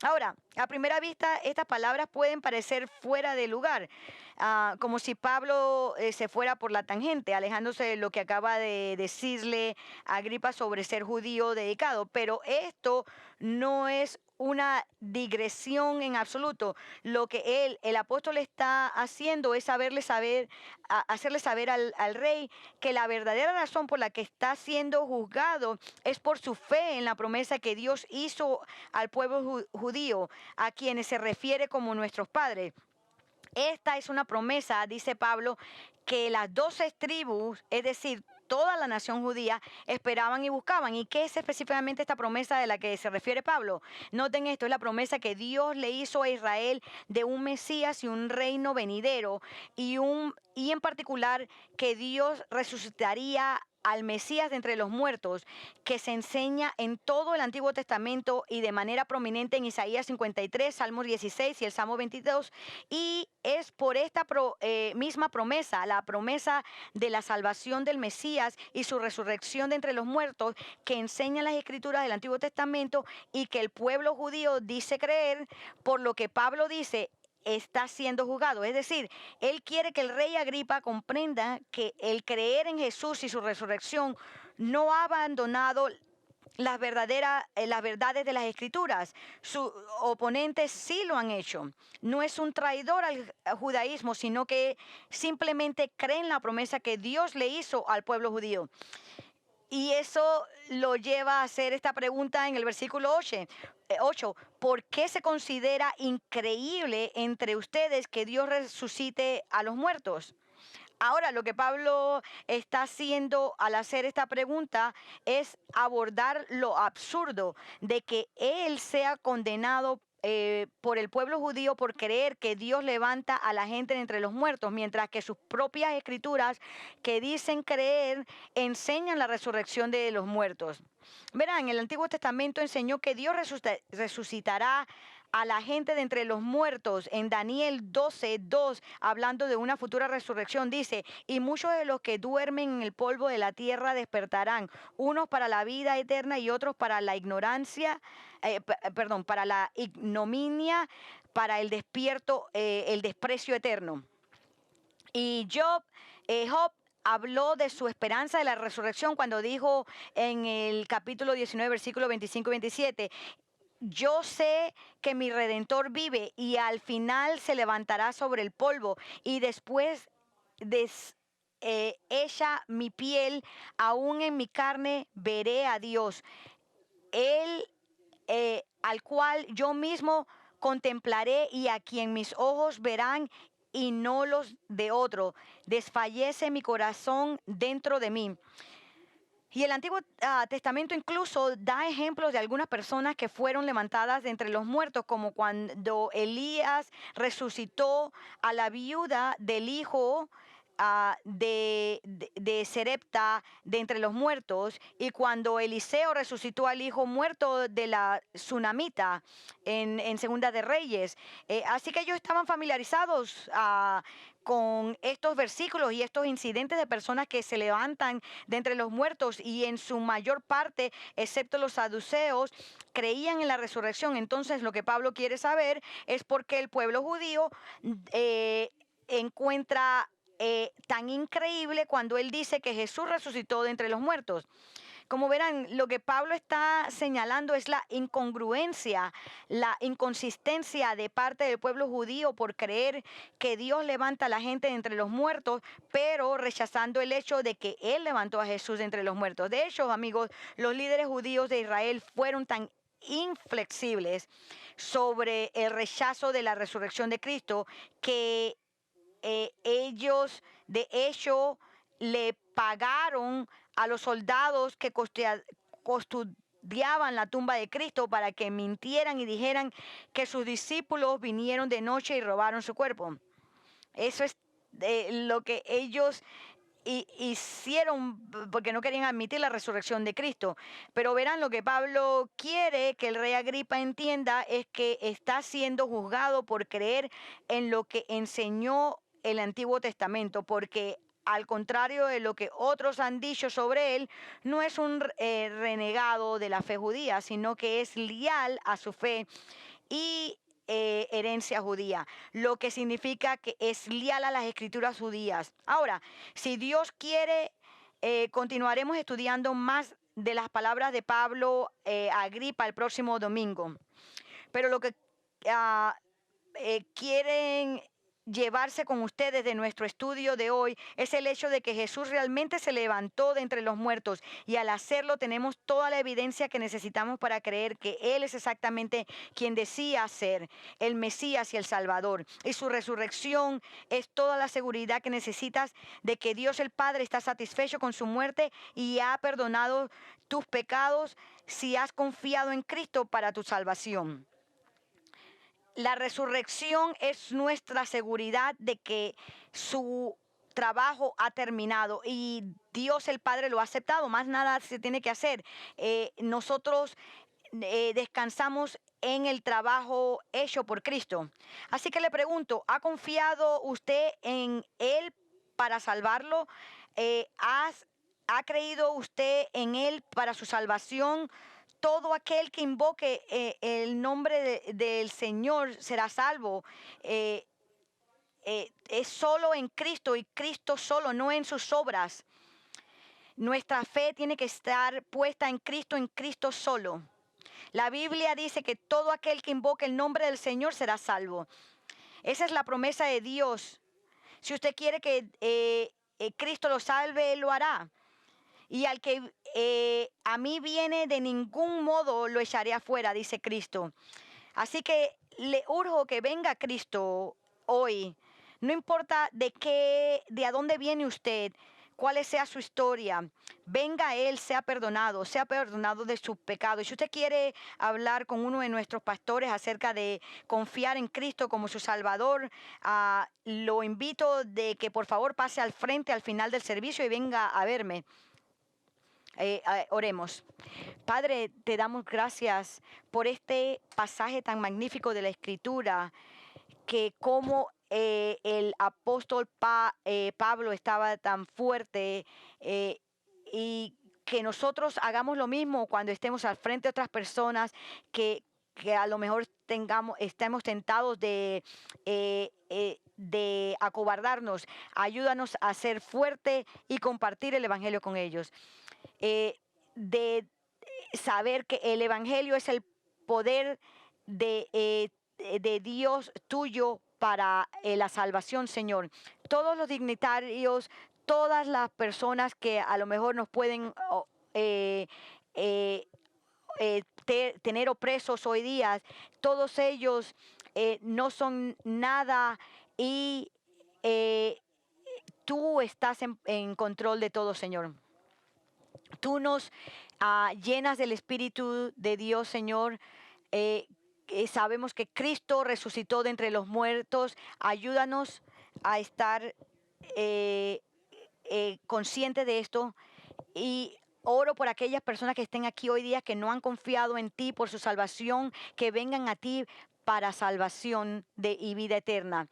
Ahora, a primera vista, estas palabras pueden parecer fuera de lugar, como si Pablo se fuera por la tangente, alejándose de lo que acaba de decirle a Agripa sobre ser judío dedicado. Pero esto no es una digresión en absoluto. Lo que el apóstol, está haciendo es hacerle saber al rey que la verdadera razón por la que está siendo juzgado es por su fe en la promesa que Dios hizo al pueblo judío, a quienes se refiere como nuestros padres. Esta es una promesa, dice Pablo, que las 12 tribus, es decir, toda la nación judía, esperaban y buscaban. ¿Y qué es específicamente esta promesa de la que se refiere Pablo? Noten esto: es la promesa que Dios le hizo a Israel de un Mesías y un reino venidero, y en particular que Dios resucitaría al Mesías de entre los muertos, que se enseña en todo el Antiguo Testamento y de manera prominente en Isaías 53, Salmos 16 y el Salmo 22. Y es por esta misma promesa, la promesa de la salvación del Mesías y su resurrección de entre los muertos, que enseñan las escrituras del Antiguo Testamento y que el pueblo judío dice creer, por lo que Pablo dice está siendo juzgado. Es decir, él quiere que el rey Agripa comprenda que el creer en Jesús y su resurrección no ha abandonado las verdades de las escrituras. Sus oponentes sí lo han hecho. No es un traidor al judaísmo, sino que simplemente cree en la promesa que Dios le hizo al pueblo judío. Y eso lo lleva a hacer esta pregunta en el versículo 8. ¿Por qué se considera increíble entre ustedes que Dios resucite a los muertos? Ahora, lo que Pablo está haciendo al hacer esta pregunta es abordar lo absurdo de que él sea condenado por el pueblo judío por creer que Dios levanta a la gente de entre los muertos, mientras que sus propias escrituras, que dicen creer, enseñan la resurrección de los muertos. Verán, el Antiguo Testamento enseñó que Dios resucitará a la gente de entre los muertos. En Daniel 12:2, hablando de una futura resurrección, dice: y muchos de los que duermen en el polvo de la tierra despertarán, unos para la vida eterna y otros para la para la ignominia, para el el desprecio eterno. Y Job habló de su esperanza de la resurrección cuando dijo en el capítulo 19, versículos 25 y 27: yo sé que mi Redentor vive y al final se levantará sobre el polvo, y después ella mi piel, aún en mi carne veré a Dios, él al cual yo mismo contemplaré y a quien mis ojos verán y no los de otro. Desfallece mi corazón dentro de mí. Y el Antiguo Testamento incluso da ejemplos de algunas personas que fueron levantadas de entre los muertos, como cuando Elías resucitó a la viuda del hijo de Serepta de entre los muertos, y cuando Eliseo resucitó al hijo muerto de la Tsunamita en Segunda de Reyes. Así que ellos estaban familiarizados con estos versículos y estos incidentes de personas que se levantan de entre los muertos, y en su mayor parte, excepto los saduceos, creían en la resurrección. Entonces, lo que Pablo quiere saber es por qué el pueblo judío encuentra tan increíble cuando él dice que Jesús resucitó de entre los muertos. Como verán, lo que Pablo está señalando es la incongruencia, la inconsistencia de parte del pueblo judío por creer que Dios levanta a la gente de entre los muertos, pero rechazando el hecho de que Él levantó a Jesús de entre los muertos. De hecho, amigos, los líderes judíos de Israel fueron tan inflexibles sobre el rechazo de la resurrección de Cristo que ellos, de hecho, le pagaron a los soldados que custodiaban la tumba de Cristo para que mintieran y dijeran que sus discípulos vinieron de noche y robaron su cuerpo. Eso es lo que ellos hicieron porque no querían admitir la resurrección de Cristo. Pero verán, lo que Pablo quiere que el rey Agripa entienda es que está siendo juzgado por creer en lo que enseñó el Antiguo Testamento, porque al contrario de lo que otros han dicho sobre él, no es un renegado de la fe judía, sino que es leal a su fe y herencia judía, lo que significa que es leal a las escrituras judías. Ahora, si Dios quiere, continuaremos estudiando más de las palabras de Pablo a Agripa el próximo domingo. Pero lo que quieren llevarse con ustedes de nuestro estudio de hoy es el hecho de que Jesús realmente se levantó de entre los muertos, y al hacerlo tenemos toda la evidencia que necesitamos para creer que Él es exactamente quien decía ser, el Mesías y el Salvador, y su resurrección es toda la seguridad que necesitas de que Dios el Padre está satisfecho con su muerte y ha perdonado tus pecados si has confiado en Cristo para tu salvación. La resurrección es nuestra seguridad de que su trabajo ha terminado y Dios el Padre lo ha aceptado. Más nada se tiene que hacer. Nosotros descansamos en el trabajo hecho por Cristo. Así que le pregunto, ¿ha confiado usted en Él para salvarlo? ¿Ha creído usted en Él para su salvación? Todo aquel que invoque el nombre del Señor será salvo. Es solo en Cristo y Cristo solo, no en sus obras. Nuestra fe tiene que estar puesta en Cristo solo. La Biblia dice que todo aquel que invoque el nombre del Señor será salvo. Esa es la promesa de Dios. Si usted quiere que Cristo lo salve, Él lo hará. Y al que a mí viene, de ningún modo lo echaré afuera, dice Cristo. Así que le urjo que venga Cristo hoy. No importa de a dónde viene usted, cuál sea su historia. Venga a Él, sea perdonado de sus pecados. Y si usted quiere hablar con uno de nuestros pastores acerca de confiar en Cristo como su Salvador, lo invito de que por favor pase al frente al final del servicio y venga a verme. Oremos. Padre, te damos gracias por este pasaje tan magnífico de la Escritura, que como el apóstol Pablo estaba tan fuerte, y que nosotros hagamos lo mismo cuando estemos al frente de otras personas que a lo mejor estemos tentados de acobardarnos. Ayúdanos a ser fuerte y compartir el Evangelio con ellos. De saber que el Evangelio es el poder de Dios tuyo para la salvación, Señor. Todos los dignitarios, todas las personas que a lo mejor nos pueden tener opresos hoy día, todos ellos no son nada, y tú estás en control de todo, Señor. Tú nos llenas del Espíritu de Dios, Señor. Sabemos que Cristo resucitó de entre los muertos. Ayúdanos a estar conscientes de esto. Y oro por aquellas personas que estén aquí hoy día que no han confiado en ti por su salvación, que vengan a ti para salvación y vida eterna.